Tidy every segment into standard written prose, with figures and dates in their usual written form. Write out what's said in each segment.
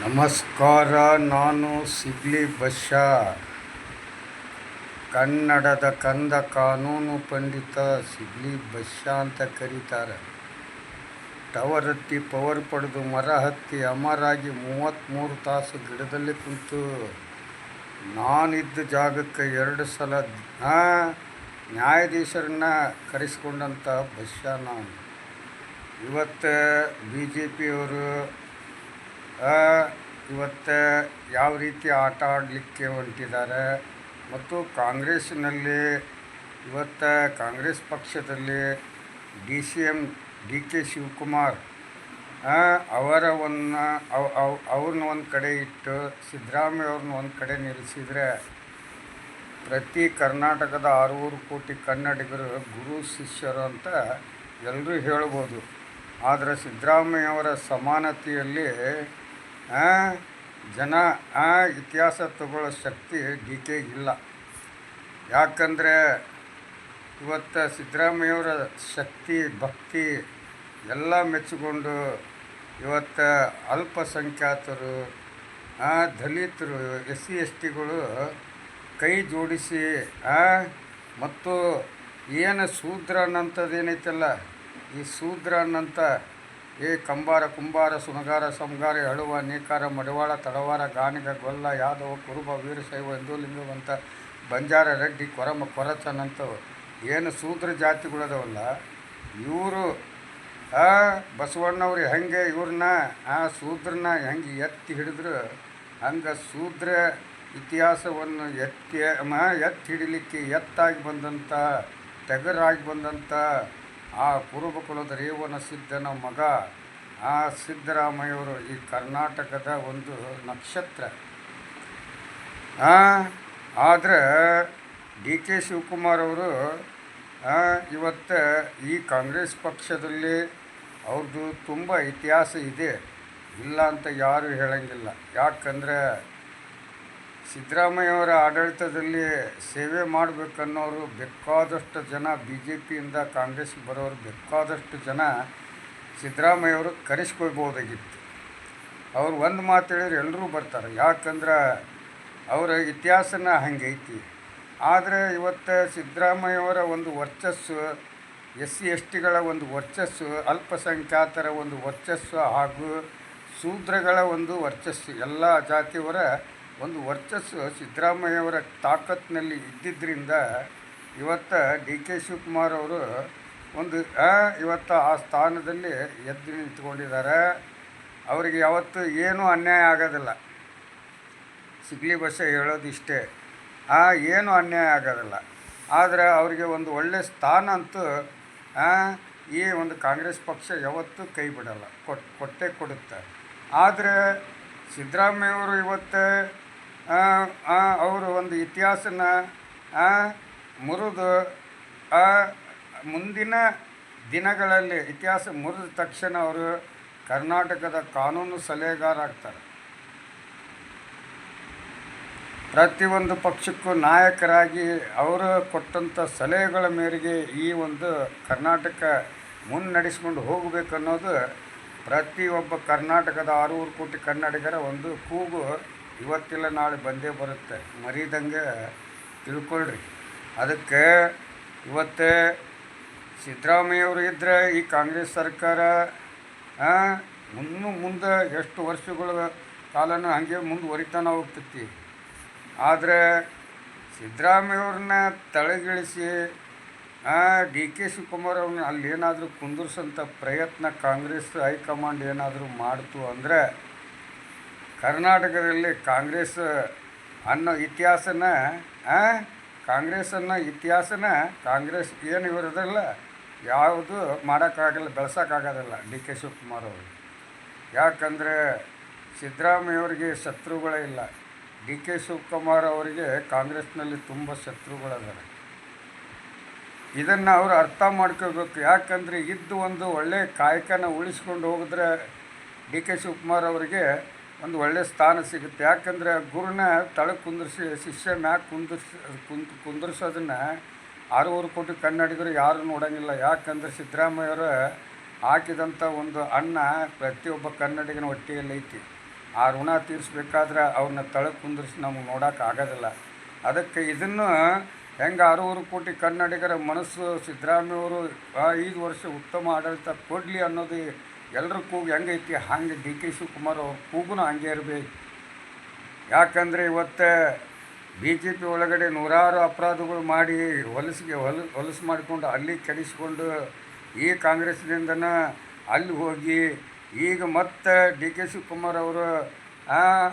ನಮಸ್ಕಾರ. ನಾನು ಸಿಗ್ಲಿ ಬಶ್ಯಾ, ಕನ್ನಡದ ಕಂದ ಕಾನೂನು ಪಂಡಿತ ಸಿಗ್ಲಿ ಬಶ್ಯಾ ಅಂತ ಕರೀತಾರೆ. ಟವರ್ ಹತ್ತಿ ಪವರ್ ಪಡೆದು ಮರ ಹತ್ತಿ ಅಮರಾಗಿ 33 ತಾಸು ಗಿಡದಲ್ಲಿ ಕುಂತು ನಾನಿದ್ದ ಜಾಗಕ್ಕೆ 2 ಸಲ ನ್ಯಾಯಾಧೀಶರನ್ನ ಕರೆಸಿಕೊಂಡಂಥ ಬಶ್ಯಾ ನಾನು. ಇವತ್ತು ಬಿ ಜೆ ಪಿಯವರು ಇವತ್ತು ಯಾವ ರೀತಿ ಆಟ ಆಡಲಿಕ್ಕೆ ಹೊಂಟಿದ್ದಾರೆ ಮತ್ತು ಕಾಂಗ್ರೆಸ್ಸಿನಲ್ಲಿ ಇವತ್ತು ಕಾಂಗ್ರೆಸ್ ಪಕ್ಷದಲ್ಲಿ ಡಿ ಕೆ ಶಿವಕುಮಾರ್ ಅವ್ರನ್ನ ಒಂದು ಕಡೆ ಇಟ್ಟು ಸಿದ್ದರಾಮಯ್ಯ ಅವ್ರನ್ನ ಒಂದು ಕಡೆ ನಿಲ್ಲಿಸಿದರೆ ಪ್ರತಿ ಕರ್ನಾಟಕದ 600 ಕೋಟಿ ಕನ್ನಡಿಗರು ಗುರು ಶಿಷ್ಯರು ಅಂತ ಎಲ್ಲರೂ ಹೇಳ್ಬೋದು. ಆದರೆ ಸಿದ್ದರಾಮಯ್ಯವರ ಸಮಾನತೆಯಲ್ಲಿ ಜನ ಇತಿಹಾಸ ತಗೊಳ್ಳೋ ಶಕ್ತಿ ಡಿ ಕೆಗಿಲ್ಲ. ಯಾಕಂದರೆ ಇವತ್ತು ಸಿದ್ದರಾಮಯ್ಯವರ ಶಕ್ತಿ ಭಕ್ತಿ ಎಲ್ಲ ಮೆಚ್ಚಿಕೊಂಡು ಇವತ್ತು ಅಲ್ಪಸಂಖ್ಯಾತರು ದಲಿತರು SC STಗಳು ಕೈ ಜೋಡಿಸಿ ಮತ್ತು ಏನು ಶೂದ್ರ ಅನ್ನಂಥದ್ದೇನೈತಲ್ಲ, ಈ ಶೂದ್ರ ಅನ್ನಂಥ ಕಂಬಾರ ಕುಂಬಾರ ಸುಣಗಾರ ಸಂಗಾರ ಎಳುವ ನೇಕಾರ ಮಡವಾಳ ತಡವಾರ ಗಾಣಿಗ ಗೊಲ್ಲ ಯಾದವ ಕುರುಬ ವೀರಶೈವ ಹಿಂದೂಲಿಂಗವಂತ ಬಂಜಾರ ರೆಡ್ಡಿ ಕೊರಮ ಕೊರಚನಂಥವು ಏನು ಶೂದ್ರ ಜಾತಿಗಳದವಲ್ಲ, ಇವರು ಬಸವಣ್ಣವ್ರು ಹೆಂಗೆ ಇವ್ರನ್ನ ಶೂದ್ರನ್ನ ಹೆಂಗೆ ಎತ್ತಿ ಹಿಡಿದ್ರು ಹಂಗೆ ಶೂದ್ರ ಇತಿಹಾಸವನ್ನು ಎತ್ತಿ ಹಿಡಿಲಿಕ್ಕೆ ಎತ್ತಾಗಿ ಬಂದಂಥ ಟಗರಾಗಿ ಬಂದಂಥ ಆ ಕುರುಬ ಕುಲದ ರೇವಣ ಸಿದ್ಧನ ಮಗ ಸಿದ್ದರಾಮಯ್ಯವರು ಈ ಕರ್ನಾಟಕದ ಒಂದು ನಕ್ಷತ್ರ. ಆದರೆ ಡಿ ಕೆ ಶಿವಕುಮಾರ್ ಅವರು ಇವತ್ತು ಈ ಕಾಂಗ್ರೆಸ್ ಪಕ್ಷದಲ್ಲಿ ಅವ್ರದ್ದು ತುಂಬ ಇತಿಹಾಸ ಇದೆ, ಇಲ್ಲ ಅಂತ ಯಾರೂ ಹೇಳಂಗಿಲ್ಲ. ಯಾಕಂದರೆ ಸಿದ್ದರಾಮಯ್ಯವರ ಆಡಳಿತದಲ್ಲಿ ಸೇವೆ ಮಾಡಬೇಕನ್ನೋರು ಬೇಕಾದಷ್ಟು ಜನ ಬಿ ಜೆ ಪಿಯಿಂದ ಕಾಂಗ್ರೆಸ್ಗೆ ಬರೋರು ಬೇಕಾದಷ್ಟು ಜನ ಸಿದ್ದರಾಮಯ್ಯವರು ಕರೆಸ್ಕೊಳ್ಬೋದಾಗಿತ್ತು. ಅವ್ರು ಒಂದು ಮಾತು ಹೇಳಿದ್ರೆ ಎಲ್ಲರೂ ಬರ್ತಾರೆ, ಯಾಕಂದ್ರೆ ಅವರ ಇತಿಹಾಸನ ಹಂಗೈತಿ. ಆದರೆ ಇವತ್ತು ಸಿದ್ದರಾಮಯ್ಯವರ ಒಂದು ವರ್ಚಸ್ಸು, SC STಗಳ ಒಂದು ವರ್ಚಸ್ಸು, ಅಲ್ಪಸಂಖ್ಯಾತರ ಒಂದು ವರ್ಚಸ್ಸು ಹಾಗೂ ಶೂದ್ರಗಳ ಒಂದು ವರ್ಚಸ್ಸು, ಎಲ್ಲ ಜಾತಿಯವರ ಒಂದು ವರ್ಚಸ್ಸು ಸಿದ್ದರಾಮಯ್ಯವರ ತಾಕತ್ತಿನಲ್ಲಿ ಇದ್ದಿದ್ದರಿಂದ ಇವತ್ತು ಡಿ ಕೆ ಶಿವಕುಮಾರ್ ಅವರು ಒಂದು ಇವತ್ತು ಆ ಸ್ಥಾನದಲ್ಲಿ ಎದ್ದು ನಿಂತ್ಕೊಂಡಿದ್ದಾರೆ. ಅವರಿಗೆ ಯಾವತ್ತೂ ಏನೂ ಅನ್ಯಾಯ ಆಗೋದಿಲ್ಲ. ಸಿಗ್ಲಿ ಬಶ್ಯಾ ಹೇಳೋದು ಇಷ್ಟೇ, ಏನೂ ಅನ್ಯಾಯ ಆಗೋದಿಲ್ಲ. ಆದರೆ ಅವರಿಗೆ ಒಂದು ಒಳ್ಳೆಯ ಸ್ಥಾನ ಅಂತೂ ಈ ಒಂದು ಕಾಂಗ್ರೆಸ್ ಪಕ್ಷ ಯಾವತ್ತೂ ಕೈ ಬಿಡಲ್ಲ, ಕೊಟ್ಟೇ ಕೊಡುತ್ತೆ. ಆದರೆ ಸಿದ್ದರಾಮಯ್ಯವರು ಇವತ್ತು ಅವರು ಒಂದು ಇತಿಹಾಸನ ಮುರಿದು ಮುಂದಿನ ದಿನಗಳಲ್ಲಿ ಇತಿಹಾಸ ಮುರಿದ ತಕ್ಷಣ ಅವರು ಕರ್ನಾಟಕದ ಕಾನೂನು ಸಲಹೆಗಾರ ಆಗ್ತಾರೆ. ಪ್ರತಿಯೊಂದು ಪಕ್ಷಕ್ಕೂ ನಾಯಕರಾಗಿ ಅವರು ಕೊಟ್ಟಂಥ ಸಲಹೆಗಳ ಮೇರೆಗೆ ಈ ಒಂದು ಕರ್ನಾಟಕ ಮುನ್ನಡೆಸ್ಕೊಂಡು ಹೋಗಬೇಕನ್ನೋದು ಪ್ರತಿಯೊಬ್ಬ ಕರ್ನಾಟಕದ 600 ಕೋಟಿ ಕನ್ನಡಿಗರ ಒಂದು ಕೂಗು ಇವತ್ತಿಲ್ಲ ನಾಳೆ ಬಂದೇ ಬರುತ್ತೆ, ಮರಿದಂಗೆ ತಿಳ್ಕೊಳ್ರಿ. ಅದಕ್ಕೆ ಇವತ್ತು ಸಿದ್ದರಾಮಯ್ಯವರು ಇದ್ದರೆ ಈ ಕಾಂಗ್ರೆಸ್ ಸರ್ಕಾರ ಮುಂದೆ ಎಷ್ಟು ವರ್ಷಗಳ ಕಾಲನೂ ಹಾಗೆ ಮುಂದುವರಿತಾನೆ ಹೋಗ್ತೈತಿ. ಆದರೆ ಸಿದ್ದರಾಮಯ್ಯವ್ರನ್ನ ತಳಗಿಳಿಸಿ ಡಿ ಕೆ ಶಿವಕುಮಾರ್ ಅವ್ರನ್ನ ಅಲ್ಲೇನಾದರೂ ಕುಂದಿರ್ಸೋಂಥ ಪ್ರಯತ್ನ ಕಾಂಗ್ರೆಸ್ ಹೈಕಮಾಂಡ್ ಏನಾದರೂ ಮಾಡ್ತು ಅಂದರೆ ಕರ್ನಾಟಕದಲ್ಲಿ ಕಾಂಗ್ರೆಸ್ ಅನ್ನೋ ಇತಿಹಾಸನ ಕಾಂಗ್ರೆಸ್ ಏನು ಇರೋದಿಲ್ಲ, ಯಾವುದು ಮಾಡೋಕ್ಕಾಗಲ್ಲ, ಬೆಳೆಸೋಕ್ಕಾಗೋದಿಲ್ಲ ಡಿ ಕೆ ಶಿವಕುಮಾರ್ ಅವರು. ಯಾಕಂದರೆ ಸಿದ್ದರಾಮಯ್ಯವ್ರಿಗೆ ಶತ್ರುಗಳೇ ಇಲ್ಲ. ಡಿ ಕೆ ಶಿವಕುಮಾರ್ ಅವರಿಗೆ ಕಾಂಗ್ರೆಸ್ನಲ್ಲಿ ತುಂಬ ಶತ್ರುಗಳಿದ್ದಾರೆ. ಇದನ್ನು ಅವರು ಅರ್ಥ ಮಾಡ್ಕೋಬೇಕು. ಯಾಕಂದರೆ ಇದ್ದು ಒಂದು ಒಳ್ಳೆಯ ಕಾಯಕನ ಉಳಿಸ್ಕೊಂಡು ಹೋಗಿದ್ರೆ ಡಿ ಕೆ ಶಿವಕುಮಾರ್ ಅವರಿಗೆ ಒಂದು ಒಳ್ಳೆಯ ಸ್ಥಾನ ಸಿಗುತ್ತೆ. ಯಾಕಂದರೆ ಗುರುನ ತಳಕ್ಕೆ ಕುಂದಿರಿಸಿ ಶಿಷ್ಯ ಮ್ಯಾಗೆ ಕುಂದಿರ್ಸೋದನ್ನು 600 ಕೋಟಿ ಕನ್ನಡಿಗರು ಯಾರೂ ನೋಡೋಂಗಿಲ್ಲ. ಯಾಕಂದರೆ ಸಿದ್ದರಾಮಯ್ಯವರು ಹಾಕಿದಂಥ ಒಂದು ಅನ್ನ ಪ್ರತಿಯೊಬ್ಬ ಕನ್ನಡಿಗನ ಹೊಟ್ಟೆಯಲ್ಲಿ ಐತಿ. ಆ ಋಣ ತೀರಿಸ್ಬೇಕಾದ್ರೆ ಅವ್ರನ್ನ ತಳಕ್ಕೆ ಕುಂದಿರಿಸಿ ನಮಗೆ ನೋಡೋಕೆ ಆಗೋದಿಲ್ಲ. ಅದಕ್ಕೆ ಇದನ್ನು ಹೆಂಗೆ 6 ಕೋಟಿ ಕನ್ನಡಿಗರ ಮನಸ್ಸು ಸಿದ್ದರಾಮಯ್ಯವರು 5 ವರ್ಷ ಉತ್ತಮ ಆಡಳಿತ ಕೊಡಲಿ ಅನ್ನೋದು ಎಲ್ಲರ ಕೂಗು ಹೆಂಗೈತಿ, ಹಾಗೆ ಡಿ ಕೆ ಶಿವಕುಮಾರ್ ಅವ್ರ ಕೂಗೂ ಹಂಗೆ ಇರಬೇಕು. ಯಾಕಂದರೆ ಇವತ್ತು ಬಿ ಜೆ ಪಿ ಒಳಗಡೆ ನೂರಾರು ಅಪರಾಧಗಳು ಮಾಡಿ ಹೊಲಸು ಮಾಡಿಕೊಂಡು ಅಲ್ಲಿ ಕೆಡಿಸ್ಕೊಂಡು ಈ ಕಾಂಗ್ರೆಸ್ನಿಂದನ ಅಲ್ಲಿ ಹೋಗಿ ಈಗ ಮತ್ತೆ ಡಿ ಕೆ ಶಿವಕುಮಾರ್ ಅವರು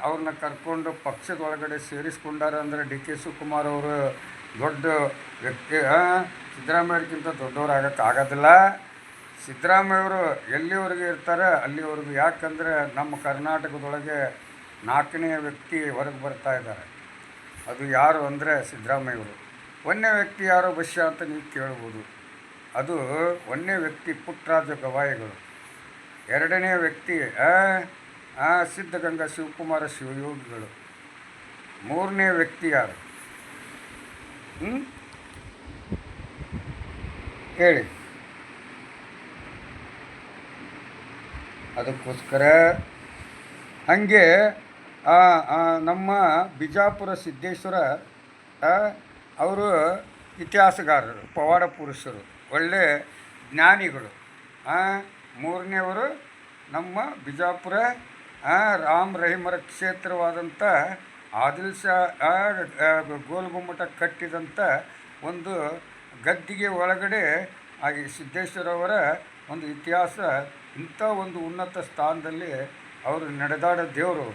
ಅವ್ರನ್ನ ಕರ್ಕೊಂಡು ಪಕ್ಷದ ಒಳಗಡೆ ಸೇರಿಸ್ಕೊಂಡಾರ. ಅಂದರೆ ಡಿ ಕೆ ಶಿವಕುಮಾರ್ ಅವರು ದೊಡ್ಡ ವ್ಯಕ್ತಿ, ಸಿದ್ದರಾಮಯ್ಯವ್ರಿಗಿಂತ ದೊಡ್ಡವ್ರಾಗಕ್ಕಾಗೋದಿಲ್ಲ. ಸಿದ್ದರಾಮಯ್ಯವರು ಎಲ್ಲಿವರೆಗೂ ಇರ್ತಾರೆ ಅಲ್ಲಿವರೆಗೂ. ಯಾಕಂದರೆ ನಮ್ಮ ಕರ್ನಾಟಕದೊಳಗೆ 4ನೇ ವ್ಯಕ್ತಿ ಹೊರಗೆ ಬರ್ತಾ ಇದ್ದಾರೆ. ಅದು ಯಾರು ಅಂದರೆ ಸಿದ್ದರಾಮಯ್ಯವರು. 1ನೇ ವ್ಯಕ್ತಿ ಯಾರೋ ಬಶ್ಯ ಅಂತ ನೀವು ಕೇಳ್ಬೋದು. ಅದು 1ನೇ ವ್ಯಕ್ತಿ ಪುಟ್ಟರಾಜ ಗವಾಯಿಗಳು. 2ನೇ ವ್ಯಕ್ತಿ ಸಿದ್ಧಗಂಗಾ ಶಿವಕುಮಾರ ಶಿವಯೋಗಿಗಳು. 3ನೇ ವ್ಯಕ್ತಿ ಯಾರು ಹೇಳಿ? ಅದಕ್ಕೋಸ್ಕರ ಹಾಗೆ ನಮ್ಮ ಬಿಜಾಪುರ ಸಿದ್ದೇಶ್ವರ ಅವರು ಇತಿಹಾಸಗಾರರು, ಪವಾಡ ಪುರುಷರು, ಒಳ್ಳೆ ಜ್ಞಾನಿಗಳು. 3ನೇವರು ನಮ್ಮ ಬಿಜಾಪುರ ರಾಮ್ ರಹೀಮರ ಕ್ಷೇತ್ರವಾದಂಥ ಆದಿಲ್ ಶಾ ಗೋಲ್ಗುಮ್ಮಟ ಕಟ್ಟಿದಂಥ ಒಂದು ಗದ್ದಿಗೆ ಒಳಗಡೆ ಈ ಸಿದ್ದೇಶ್ವರವರ ಒಂದು ಇತಿಹಾಸ. ಇಂಥ ಒಂದು ಉನ್ನತ ಸ್ಥಾನದಲ್ಲಿ ಅವರು ನಡೆದಾಡ ದೇವರು.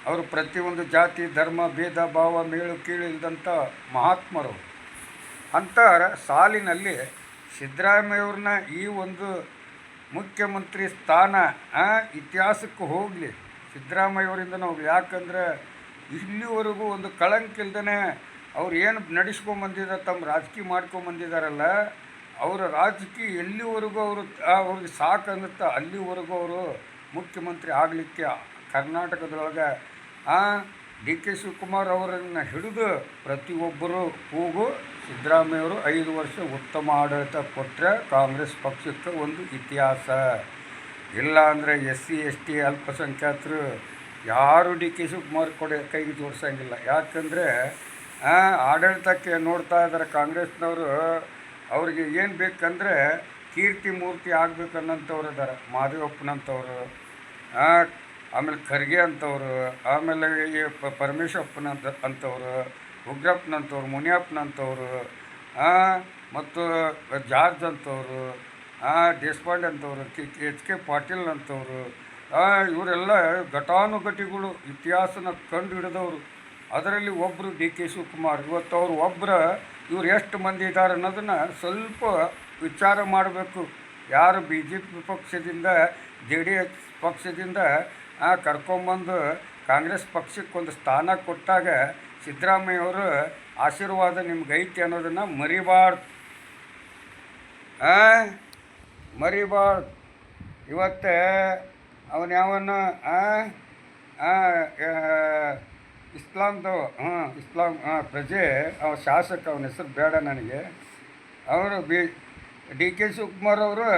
ಅವರು ಪ್ರತಿಯೊಂದು ಜಾತಿ ಧರ್ಮ ಭೇದ ಭಾವ ಮೇಳು ಕೀಳು ಇಲ್ಲದಂಥ ಮಹಾತ್ಮರು. ಅಂಥ ಸಾಲಿನಲ್ಲಿ ಸಿದ್ದರಾಮಯ್ಯವ್ರನ್ನ ಈ ಒಂದು ಮುಖ್ಯಮಂತ್ರಿ ಸ್ಥಾನ ಇತಿಹಾಸಕ್ಕೆ ಹೋಗಲಿ, ಸಿದ್ದರಾಮಯ್ಯವರಿಂದ ನಾವು. ಯಾಕಂದರೆ ಇಲ್ಲಿವರೆಗೂ ಒಂದು ಕಳಂಕ ಇಲ್ದೇ ಅವ್ರು ಏನು ನಡೆಸ್ಕೊಂಬಂದಿದ್ದಾರೆ, ತಮ್ಮ ರಾಜಕೀಯ ಮಾಡ್ಕೊಂಬಂದಿದ್ದಾರಲ್ಲ, ಅವರ ರಾಜಕೀಯ ಎಲ್ಲಿವರೆಗೂ ಅವ್ರಿಗೆ ಸಾಕನ್ನುತ್ತಾ ಅಲ್ಲಿವರೆಗೂ ಅವರು ಮುಖ್ಯಮಂತ್ರಿ ಆಗಲಿಕ್ಕೆ ಕರ್ನಾಟಕದೊಳಗೆ ಡಿ ಕೆ ಶಿವಕುಮಾರ್ ಅವರನ್ನು ಹಿಡಿದು ಪ್ರತಿಯೊಬ್ಬರು ಕೂಗು ಸಿದ್ದರಾಮಯ್ಯವರು 5 ವರ್ಷ ಉತ್ತಮ ಆಡಳಿತ ಕೊಟ್ಟರೆ ಕಾಂಗ್ರೆಸ್ ಪಕ್ಷಕ್ಕೆ ಒಂದು ಇತಿಹಾಸ. ಇಲ್ಲ ಅಂದರೆ SC ST ಅಲ್ಪಸಂಖ್ಯಾತರು ಯಾರು ಡಿ ಕೆ ಶಿವಕುಮಾರ್ ಕೈಗೆ ಜೋಡಿಸೋಂಗಿಲ್ಲ. ಯಾಕಂದರೆ ಆಡಳಿತಕ್ಕೆ ನೋಡ್ತಾ ಇದ್ದಾರೆ ಕಾಂಗ್ರೆಸ್ನವರು. ಅವ್ರಿಗೆ ಏನು ಬೇಕಂದರೆ ಕೀರ್ತಿ ಮೂರ್ತಿ ಆಗಬೇಕನ್ನಂಥವ್ರು ಇದ್ದಾರೆ. ಮಾದೇವಪ್ಪನಂಥವ್ರು, ಆಮೇಲೆ ಖರ್ಗೆ ಅಂಥವ್ರು, ಆಮೇಲೆ ಈ ಅಂಥವ್ರು, ಉಗ್ರಪ್ಪನಂಥವ್ರು, ಮುನಿಯಪ್ಪನಂಥವ್ರು, ಮತ್ತು ಜಾರ್ಜ್ ಅಂಥವ್ರು, ದೇಶಪಾಂಡೆ ಅಂಥವ್ರು, HK ಪಾಟೀಲ್ ಅಂಥವ್ರು, ಇವರೆಲ್ಲ ಘಟಾನುಘಟಿಗಳು, ಇತಿಹಾಸನ ಕಂಡು ಹಿಡಿದವರು. ಅದರಲ್ಲಿ ಒಬ್ಬರು ಡಿ ಕೆ ಶಿವಕುಮಾರ್. ಇವತ್ತು ಅವರು ಇವ್ರು ಎಷ್ಟು ಮಂದಿ ಇದ್ದಾರೆ ಅನ್ನೋದನ್ನು ಸ್ವಲ್ಪ ವಿಚಾರ ಮಾಡಬೇಕು. ಯಾರು BJP ಪಕ್ಷದಿಂದ JDS ಪಕ್ಷದಿಂದ ಕರ್ಕೊಂಬಂದು ಕಾಂಗ್ರೆಸ್ ಪಕ್ಷಕ್ಕೊಂದು ಸ್ಥಾನ ಕೊಟ್ಟಾಗ ಸಿದ್ದರಾಮಯ್ಯವರು ಆಶೀರ್ವಾದ ನಿಮ್ಗೈತಿ ಅನ್ನೋದನ್ನು ಮರಿಬಾರ್ದು. ಇವತ್ತೇ ಅವನ್ಯಾವನ್ನ ಇಸ್ಲಾಂ ಪ್ರಜೆ ಶಾಸಕ, ಅವನ ಹೆಸರು ಬೇಡ ನನಗೆ. ಅವರು ಡಿ ಕೆ ಶಿವಕುಮಾರ್ ಅವರು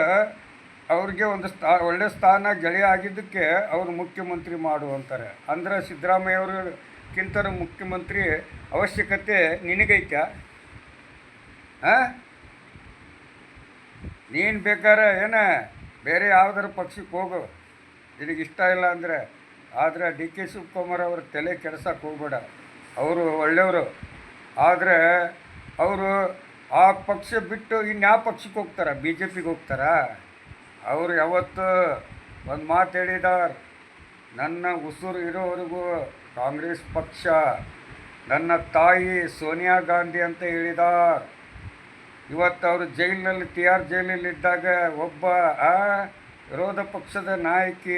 ಅವ್ರಿಗೆ ಒಂದು ಒಳ್ಳೆ ಸ್ಥಾನ ಗೆಳೆಯ ಆಗಿದ್ದಕ್ಕೆ ಅವರು ಮುಖ್ಯಮಂತ್ರಿ ಮಾಡು ಅಂತಾರೆ. ಅಂದರೆ ಸಿದ್ದರಾಮಯ್ಯವ್ರಿಗಿಂತ ಮುಖ್ಯಮಂತ್ರಿ ಅವಶ್ಯಕತೆ ನಿನಗೈತಾ? ನೀನು ಬೇಕಾರೆ ಬೇರೆ ಯಾವುದಾರು ಪಕ್ಷಕ್ಕೆ ಹೋಗು, ನಿನಗಿಷ್ಟ ಇಲ್ಲ ಅಂದರೆ. ಆದರೆ ಡಿ ಕೆ ಶಿವಕುಮಾರ್ ಅವ್ರ ತಲೆ ಕೆಡ್ಸೋಕೆ ಹೋಗ್ಬೇಡ. ಅವರು ಒಳ್ಳೆಯವರು. ಆದರೆ ಅವರು ಆ ಪಕ್ಷ ಬಿಟ್ಟು ಇನ್ಯಾವ ಪಕ್ಷಕ್ಕೆ ಹೋಗ್ತಾರೆ? BJPಗೆ ಹೋಗ್ತಾರಾ? ಅವರು ಯಾವತ್ತು ಒಂದು ಮಾತು ಹೇಳಿದ್ದಾರೆ, ನನ್ನ ಉಸಿರು ಇರೋವರೆಗೂ ಕಾಂಗ್ರೆಸ್ ಪಕ್ಷ. ನನ್ನ ತಾಯಿ ಸೋನಿಯಾ ಗಾಂಧಿ ಅಂತ ಹೇಳಿದ್ದಾರೆ. ಇವತ್ತು ಅವರು ಜೈಲಿನಲ್ಲಿ TR ಜೈಲಲ್ಲಿದ್ದಾಗ ಒಬ್ಬ ವಿರೋಧ ಪಕ್ಷದ ನಾಯಕಿ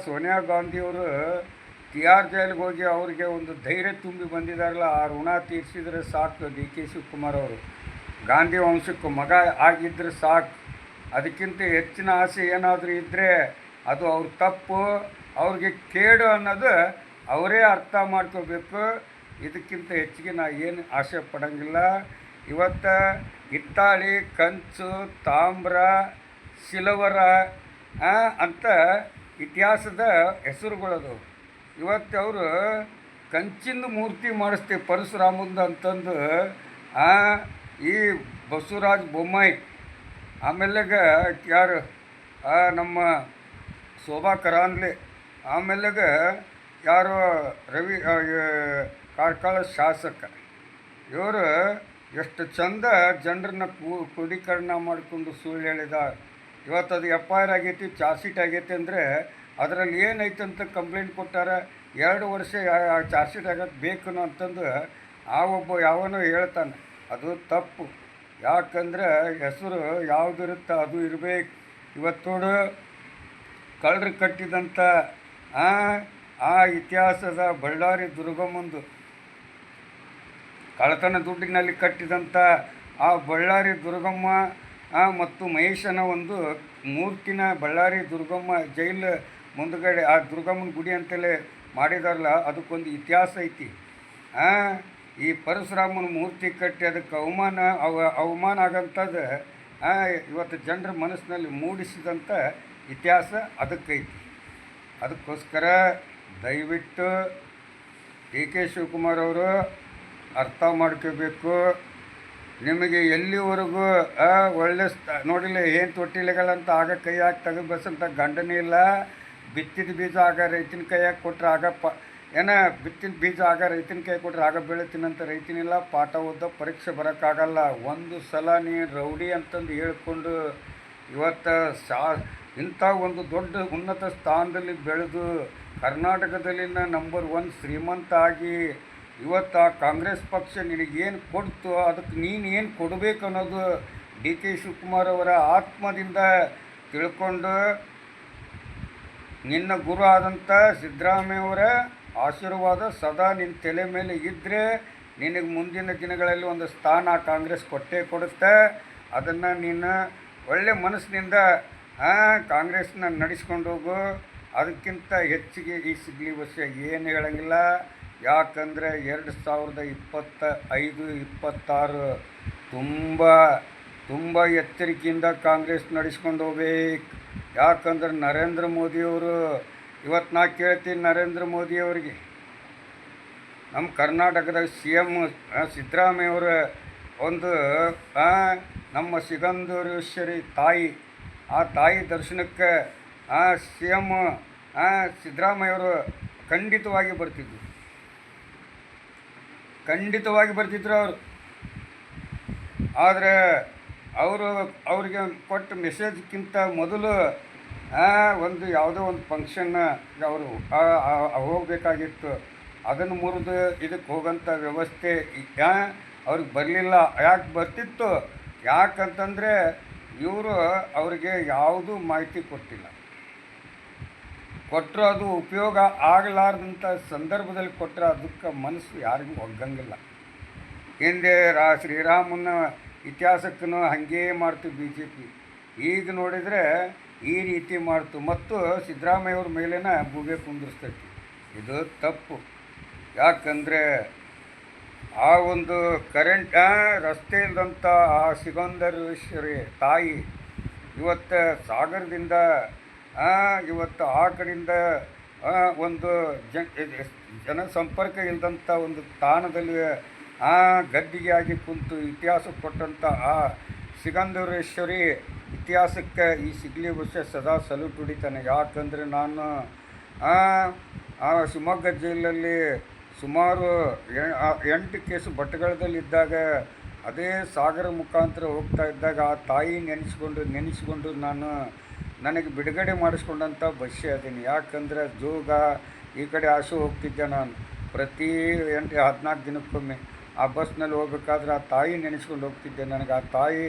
ಸೋನಿಯಾ ಗಾಂಧಿಯವರು TR ಜೈಲಿಗೆ ಹೋಗಿ ಅವರಿಗೆ ಒಂದು ಧೈರ್ಯ ತುಂಬಿ ಬಂದಿದ್ದಾರಲ್ಲ, ಆ ಋಣ ತೀರಿಸಿದರೆ ಸಾಕು. ಡಿ ಕೆ ಶಿವಕುಮಾರ್ ಅವರು ಗಾಂಧಿ ವಂಶಕ್ಕೆ ಮಗ ಆಗಿದ್ದರೆ ಸಾಕು. ಅದಕ್ಕಿಂತ ಹೆಚ್ಚಿನ ಆಸೆ ಏನಾದರೂ ಇದ್ದರೆ ಅದು ಅವ್ರ ತಪ್ಪು, ಅವ್ರಿಗೆ ಕೇಡು ಅನ್ನೋದು ಅವರೇ ಅರ್ಥ ಮಾಡ್ಕೋಬೇಕು. ಇದಕ್ಕಿಂತ ಹೆಚ್ಚಿಗೆ ನಾ ಏನು ಆಸೆ ಪಡೋಂಗಿಲ್ಲ. ಇವತ್ತು ಹಿತ್ತಾಳಿ, ಕಂಚು, ತಾಮ್ರ, ಸಿಲ್ವರ ಅಂತ ಇತಿಹಾಸದ ಹೆಸರುಗಳದು. ಇವತ್ತು ಅವರು ಕಂಚಿಂದು ಮೂರ್ತಿ ಮಾಡಿಸ್ತೀವಿ ಪರಶುರಾಮಂದು ಅಂತಂದು ಈ ಬಸವರಾಜ ಬೊಮ್ಮಾಯಿ, ಆಮೇಲೆಗ ಯಾರು ನಮ್ಮ ಶೋಭಾ ಕರಾಂದ್ಲೆ, ಆಮೇಲೆಗ ಯಾರು ರವಿ ಕಾರ್ಕಳ ಶಾಸಕ, ಇವರು ಎಷ್ಟು ಚಂದ ಜನರನ್ನ ಕ್ರೋಢೀಕರಣ ಮಾಡಿಕೊಂಡು ಸುಳ್ಳು ಹೇಳಿದ್ದಾರೆ. ಇವತ್ತು ಅದು FIR ಆಗೈತಿ, ಚಾರ್ಜ್ ಶೀಟ್ ಆಗೈತಿ ಅಂದರೆ ಅದರಲ್ಲಿ ಏನೈತೆ ಅಂತ ಕಂಪ್ಲೇಂಟ್ ಕೊಟ್ಟಾರ. 2 ವರ್ಷ ಚಾರ್ಜ್ ಶೀಟ್ ಆಗೋದು ಬೇಕು ಅಂತಂದು ಒಬ್ಬ ಯಾವನೋ ಹೇಳ್ತಾನೆ. ಅದು ತಪ್ಪು. ಯಾಕಂದರೆ ಹೆಸರು ಯಾವುದಿರುತ್ತೆ ಅದು ಇರಬೇಕು. ಇವತ್ತು ನೋಡು, ಕಳ್ಳರು ಕಟ್ಟಿದಂಥ ಆ ಇತಿಹಾಸದ ಬಳ್ಳಾರಿ ದುರ್ಗಮ್ಮಂದು ಕಳ್ಳತನ ದುಡ್ಡಿನಲ್ಲಿ ಕಟ್ಟಿದಂಥ ಆ ಬಳ್ಳಾರಿ ದುರ್ಗಮ್ಮ ಮತ್ತು ಮಹೇಶನ ಒಂದು ಮೂರ್ತಿನ ಬಳ್ಳಾರಿ ದುರ್ಗಮ್ಮ ಜೈಲು ಮುಂದುಗಡೆ ಆ ದುರ್ಗಮ್ಮನ ಗುಡಿ ಅಂತಲೇ ಮಾಡಿದಾರಲ್ಲ, ಅದಕ್ಕೊಂದು ಇತಿಹಾಸ ಐತಿ. ಈ ಪರಶುರಾಮನ ಮೂರ್ತಿ ಕಟ್ಟಿ ಅದಕ್ಕೆ ಅವಮಾನ ಆಗಂಥದ್ದು ಇವತ್ತು ಜನರ ಮನಸ್ಸಿನಲ್ಲಿ ಮೂಡಿಸಿದಂಥ ಇತಿಹಾಸ ಅದಕ್ಕೈತಿ. ಅದಕ್ಕೋಸ್ಕರ ದಯವಿಟ್ಟು DK ಶಿವಕುಮಾರ್ ಅವರು ಅರ್ಥ ಮಾಡ್ಕೋಬೇಕು. ನಿಮಗೆ ಎಲ್ಲಿವರೆಗೂ ಒಳ್ಳೆ ನೋಡಿಲ್ಲ, ಏನು ತೊಟ್ಟಿಲೆಗಳಂತ ಆಗ ಕೈ ಹಾಕಿ ತೆಗೆದು ಬಸಂತ ಗಂಡನೇ ಇಲ್ಲ. ಬಿತ್ತಿದ ಬೀಜ ಆಗ ರೈತನ ಕೈಯಾಗ ಕೊಟ್ಟರೆ ಆಗಪ್ಪ ಬಿತ್ತಿದ ಬೀಜ ಆಗ ರೈತನ ಕೈ ಕೊಟ್ಟರೆ ಆಗ ಬೆಳಿತೀನಂತ ರೈತನಿಲ್ಲ. ಪಾಠ ಓದೋ ಪರೀಕ್ಷೆ ಬರೋಕ್ಕಾಗಲ್ಲ. ಒಂದು ಸಲ ನೀನು ರೌಡಿ ಅಂತಂದು ಹೇಳ್ಕೊಂಡು ಇವತ್ತು ಇಂಥ ಒಂದು ದೊಡ್ಡ ಉನ್ನತ ಸ್ಥಾನದಲ್ಲಿ ಬೆಳೆದು ಕರ್ನಾಟಕದಲ್ಲಿನ ನಂಬರ್ 1 ಶ್ರೀಮಂತ ಆಗಿ ಇವತ್ತು ಆ ಕಾಂಗ್ರೆಸ್ ಪಕ್ಷ ನಿನಗೇನು ಕೊಡ್ತು ಅದಕ್ಕೆ ನೀನು ಏನು ಕೊಡಬೇಕು ಅನ್ನೋದು DK ಶಿವಕುಮಾರ್ ಅವರ ಆತ್ಮದಿಂದ ತಿಳ್ಕೊಂಡು ನಿನ್ನ ಗುರು ಆದಂಥ ಸಿದ್ದರಾಮಯ್ಯವರ ಆಶೀರ್ವಾದ ಸದಾ ನಿನ್ನ ತಲೆ ಮೇಲೆ ಇದ್ದರೆ ನಿನಗೆ ಮುಂದಿನ ದಿನಗಳಲ್ಲಿ ಒಂದು ಸ್ಥಾನ ಕಾಂಗ್ರೆಸ್ ಕೊಟ್ಟೇ ಕೊಡುತ್ತೆ. ಅದನ್ನು ನೀನು ಒಳ್ಳೆ ಮನಸ್ಸಿನಿಂದ ಕಾಂಗ್ರೆಸ್ನ ನಡೆಸ್ಕೊಂಡು ಹೋಗು. ಅದಕ್ಕಿಂತ ಹೆಚ್ಚಿಗೆ ಈ ಸಿಗಲಿ ವಿಷಯ ಏನು ಹೇಳೋಂಗಿಲ್ಲ. ಯಾಕಂದರೆ 2025-26 ತುಂಬ ಎಚ್ಚರಿಕೆಯಿಂದ ಕಾಂಗ್ರೆಸ್ ನಡೆಸ್ಕೊಂಡು ಹೋಗ್ಬೇಕು. ಯಾಕಂದ್ರೆ ನರೇಂದ್ರ ಮೋದಿಯವರು ಇವತ್ತು ನಾ ಕೇಳ್ತೀನಿ, ನರೇಂದ್ರ ಮೋದಿಯವರಿಗೆ ನಮ್ಮ ಕರ್ನಾಟಕದ CM ಸಿದ್ದರಾಮಯ್ಯವರ ಒಂದು ನಮ್ಮ ಸಿಗಂಧೂರೇಶ್ವರಿ ತಾಯಿ, ಆ ತಾಯಿ ದರ್ಶನಕ್ಕೆ CM ಸಿದ್ದರಾಮಯ್ಯವರು ಖಂಡಿತವಾಗಿ ಬರ್ತಿದ್ರು ಅವರು. ಆದರೆ ಅವರಿಗೆ ಕೊಟ್ಟ ಮೆಸೇಜ್ಗಿಂತ ಮೊದಲು ಒಂದು ಯಾವುದೋ ಒಂದು ಫಂಕ್ಷನ್ಗೆ ಅವರು ಹೋಗಬೇಕಾಗಿತ್ತು. ಅದನ್ನು ಮುರಿದು ಇದಕ್ಕೆ ಹೋಗೋಂಥ ವ್ಯವಸ್ಥೆ ಅವ್ರಿಗೆ ಬರಲಿಲ್ಲ. ಯಾಕೆ ಬರ್ತಿತ್ತು? ಯಾಕಂತಂದರೆ ಇವರು ಅವರಿಗೆ ಯಾವುದೂ ಮಾಹಿತಿ ಕೊಟ್ಟರು ಅದು ಉಪಯೋಗ ಆಗಲಾರ್ದಂಥ ಸಂದರ್ಭದಲ್ಲಿ ಕೊಟ್ಟರೆ ಅದಕ್ಕೆ ಮನಸ್ಸು ಯಾರಿಗೂ ಒಗ್ಗಂಗಿಲ್ಲ. ಹಿಂದೆ ಶ್ರೀರಾಮನ ಇತಿಹಾಸಕ್ಕೂ ಹಾಗೇ ಮಾಡ್ತು BJP. ಈಗ ನೋಡಿದರೆ ಈ ರೀತಿ ಮಾಡ್ತು ಮತ್ತು ಸಿದ್ದರಾಮಯ್ಯವ್ರ ಮೇಲಿನ ಬೂಗೆ ಕುಂದಿರ್ತೈತಿ. ಇದು ತಪ್ಪು. ಯಾಕಂದರೆ ಆ ಒಂದು ಕರೆಂಟ್ ರಸ್ತೆ ಇಲ್ಲದಂಥ ಆ ಸಿಗಂಧರೇಶ್ವರಿ ತಾಯಿ ಇವತ್ತು ಸಾಗರದಿಂದ ಇವತ್ತು ಆ ಕಡೆಯಿಂದ ಒಂದು ಜನಸಂಪರ್ಕ ಇಲ್ಲದಂಥ ಒಂದು ತಾಣದಲ್ಲಿ ಗದ್ದಿಗೆ ಆಗಿ ಕುಂತು ಇತಿಹಾಸ ಕೊಟ್ಟಂಥ ಆ ಸಿಗಂಧರೇಶ್ವರಿ ಇತಿಹಾಸಕ್ಕೆ ಈ ಸಿಗಲಿ ವಿಷಯ ಸದಾ ಸಲ್ಯೂಟ್ ಹೊಡಿತಾನೆ. ಯಾಕಂದರೆ ನಾನು ಶಿವಮೊಗ್ಗ ಜೈಲಲ್ಲಿ ಸುಮಾರು 8 ಕೇಸು ಬಟ್ಟೆಗಳದಲ್ಲಿದ್ದಾಗ ಅದೇ ಸಾಗರ ಮುಖಾಂತರ ಹೋಗ್ತಾ ಇದ್ದಾಗ ಆ ತಾಯಿ ನೆನೆಸ್ಕೊಂಡು ನನಗೆ ಬಿಡುಗಡೆ ಮಾಡಿಸ್ಕೊಂಡಂಥ ಬಸ್ಸೇ ಅದೀನಿ. ಯಾಕಂದರೆ ಜೋಗ ಈ ಕಡೆ ಆಸು ಹೋಗ್ತಿದ್ದೆ ನಾನು ಪ್ರತಿ 14 ದಿನಕ್ಕೊಮ್ಮೆ ಆ ಬಸ್ನಲ್ಲಿ ಹೋಗ್ಬೇಕಾದ್ರೆ ಆ ತಾಯಿ ನೆನೆಸ್ಕೊಂಡು ಹೋಗ್ತಿದ್ದೆ. ನನಗೆ ಆ ತಾಯಿ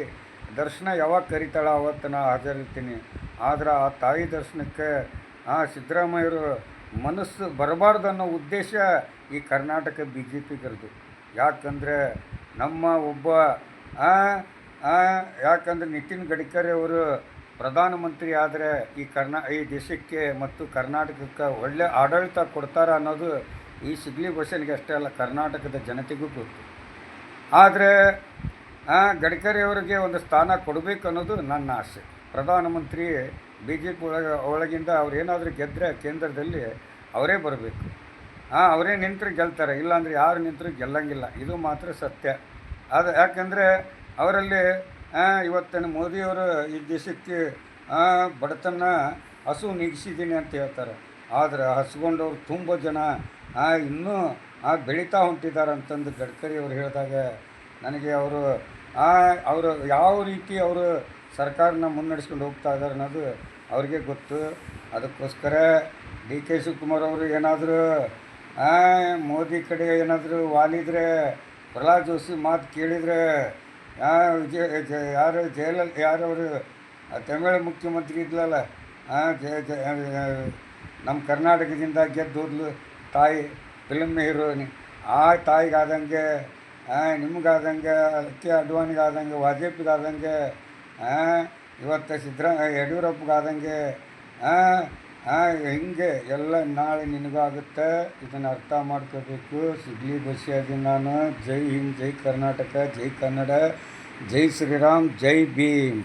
ದರ್ಶನ ಯಾವಾಗ ಕರಿತಾಳ ಅವತ್ತು ನಾನು ಹಾಜರಿರ್ತೀನಿ. ಆದರೆ ಆ ತಾಯಿ ದರ್ಶನಕ್ಕೆ ಸಿದ್ದರಾಮಯ್ಯರು ಮನಸ್ಸು ಬರಬಾರ್ದು ಅನ್ನೋ ಉದ್ದೇಶ ಈ ಕರ್ನಾಟಕ BJPಗರದು. ಯಾಕಂದರೆ ನಮ್ಮ ಒಬ್ಬ ಯಾಕಂದರೆ ನಿತಿನ್ ಗಡ್ಕರಿ ಅವರು ಪ್ರಧಾನಮಂತ್ರಿ ಆದರೆ ಈ ದೇಶಕ್ಕೆ ಮತ್ತು ಕರ್ನಾಟಕಕ್ಕೆ ಒಳ್ಳೆ ಆಡಳಿತ ಕೊಡ್ತಾರೆ ಅನ್ನೋದು ಈ ಸಿಗಲಿ ಬಸ್ಸನಿಗೆ ಅಷ್ಟೇ ಅಲ್ಲ, ಕರ್ನಾಟಕದ ಜನತೆಗೂ ಗೊತ್ತು. ಆದರೆ ಗಡ್ಕರಿ ಅವರಿಗೆ ಒಂದು ಸ್ಥಾನ ಕೊಡಬೇಕು ಅನ್ನೋದು ನನ್ನ ಆಸೆ. ಪ್ರಧಾನಮಂತ್ರಿ ಬಿ ಜೆ ಪಿ ಒಳಗಿಂದ ಅವ್ರು ಏನಾದರೂ ಗೆದ್ದರೆ ಕೇಂದ್ರದಲ್ಲಿ ಅವರೇ ಬರಬೇಕು. ಅವರೇ ನಿಂತರೆ ಗೆಲ್ತಾರೆ, ಇಲ್ಲಾಂದರೆ ಯಾರು ನಿಂತರೂ ಗೆಲ್ಲಂಗಿಲ್ಲ. ಇದು ಮಾತ್ರ ಸತ್ಯ. ಅದು ಯಾಕಂದರೆ ಅವರಲ್ಲಿ ಇವತ್ತಿನ ಮೋದಿಯವರು ಈ ದೇಶಕ್ಕೆ ಬಡತನ ಹಸು ನೀಗಿಸಿದ್ದೀನಿ ಅಂತ ಹೇಳ್ತಾರೆ. ಆದರೆ ಹಸ್ಕೊಂಡವ್ರು ತುಂಬ ಜನ ಇನ್ನೂ ಬೆಳೀತಾ ಹೊಂಟಿದ್ದಾರೆ ಅಂತಂದು ಗಡ್ಕರಿ ಅವರು ಹೇಳಿದಾಗ ನನಗೆ ಅವರು ಯಾವ ರೀತಿ ಅವರು ಸರ್ಕಾರನ ಮುನ್ನಡೆಸ್ಕೊಂಡು ಹೋಗ್ತಾ ಇದ್ದಾರೆ ಅನ್ನೋದು ಅವ್ರಿಗೆ ಗೊತ್ತು. ಅದಕ್ಕೋಸ್ಕರ ಡಿ ಕೆ ಶಿವಕುಮಾರ್ ಅವರು ಏನಾದರೂ ಮೋದಿ ಕಡೆ ಏನಾದರೂ ವಾಲಿದರೆ, ಪ್ರಹ್ಲಾದ್ ಜೋಶಿ ಮಾತು ಕೇಳಿದರೆ, ಯಾರವರು ತಮಿಳು ಮುಖ್ಯಮಂತ್ರಿ ಇದ್ಲಲ್ಲ, ನಮ್ಮ ಕರ್ನಾಟಕದಿಂದ ಗೆದ್ದೋದ್ಲು ತಾಯಿ, ಫಿಲ್ಮ್ ಹೀರೋಯಿನ್, ಆ ತಾಯಿಗಾದಂಗೆ, ನಿಮಗಾದಂಗೆ, ಕೆ ಅಡ್ವಾಣಿಗಾದಂಗೆ, ವಾಜಪೇಯಿಗಾದಂಗೆ, ಇವತ್ತು ಯಡಿಯೂರಪ್ಪಗಾದಂಗೆ ಹಿಂಗೆ ಎಲ್ಲ ನಾಳೆ ನಿನಗಾಗುತ್ತೆ. ಇದನ್ನು ಅರ್ಥ ಮಾಡ್ಕೋಬೇಕು. ಸಿಗ್ಲಿ ಬಸ್ಯಾದಿ ನಾನು. ಜೈ ಹಿಂದ್, ಜೈ ಕರ್ನಾಟಕ, ಜೈ ಕನ್ನಡ, ಜೈ ಶ್ರೀರಾಮ್, ಜೈ ಭೀಮ್.